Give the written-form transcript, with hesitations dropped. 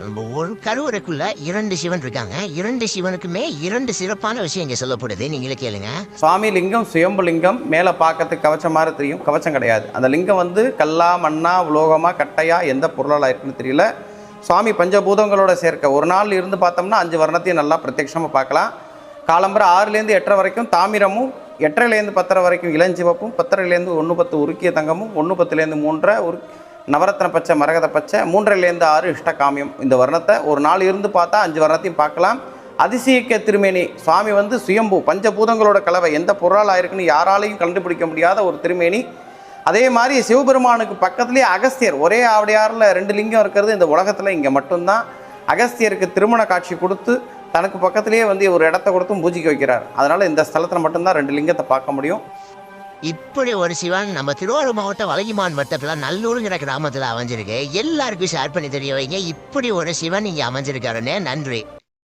ஒரு கருவறைக்குள்ள 2 சிவன் இருக்காங்க. 2 சிவனுக்குமே 2 சிறப்பான விஷயம் இங்க சொல்லப்படுது. நீங்களே கேளுங்க. சுவாமி லிங்கம் சுயம்பு லிங்கம். மேலே பார்க்கறதுக்கு கவச்சம் மாதிரி தெரியும், கவச்சம் கிடையாது. அந்த லிங்கம் வந்து கல்லா மண்ணா உலோகமா கட்டையா எந்த பொருளாக இருக்குன்னு தெரியல. சுவாமி பஞ்சபூதங்களோட சேர்க்க ஒரு நாள் இருந்து பார்த்தோம்னா 5 வர்ணத்தையும் நல்லா பிரத்யட்சமாக பார்க்கலாம். காலம்பரை 6லேருந்து 8:30 வரைக்கும் தாமிரமும், 8:30லேருந்து 10:30 வரைக்கும் இளஞ்சிவப்பும், 10:30லேருந்து 1:10 உருக்கிய தங்கமும், 1:10லேருந்து 3:30 நவரத்ன பச்சை மரகத பச்சை, 3:30லேருந்து 6 இஷ்டகாமியம். இந்த வர்ணத்தை ஒரு நாள் இருந்து பார்த்தா 5 வர்ணத்தையும் பார்க்கலாம். அதிசயிக்க திருமேனி. சுவாமி வந்து சுயம்பு பஞ்சபூதங்களோட கலவை, எந்த பொருளால் ஆயிருக்குன்னு யாராலையும் கண்டுபிடிக்க முடியாத ஒரு திருமேனி. அதே மாதிரி சிவபெருமானுக்கு பக்கத்துலேயே அகஸ்தியர், ஒரே ஆவடையாரில் 2 லிங்கம் இருக்கிறது இந்த உலகத்தில் இங்கே மட்டும்தான். அகஸ்தியருக்கு திருமண காட்சி கொடுத்து தனக்கு பக்கத்திலேயே வந்து ஒரு இடத்த கொடுத்தும் பூஜைக்கு வைக்கிறார். அதனால் இந்த ஸ்தலத்தில் மட்டும்தான் 2 லிங்கத்தை பார்க்க முடியும். இப்படி ஒரு சிவன் நம்ம திருவாரூர் மாவட்டம் வலகிமான் வட்டத்தில் நல்லூருங்கிற கிராமத்தில் அமைஞ்சிருக்கு. எல்லாருக்கும் ஷேர் பண்ணி தெரிய வைங்க. இப்படி ஒரு சிவன் இங்கே அமைஞ்சிருக்காருன்னு. நன்றி.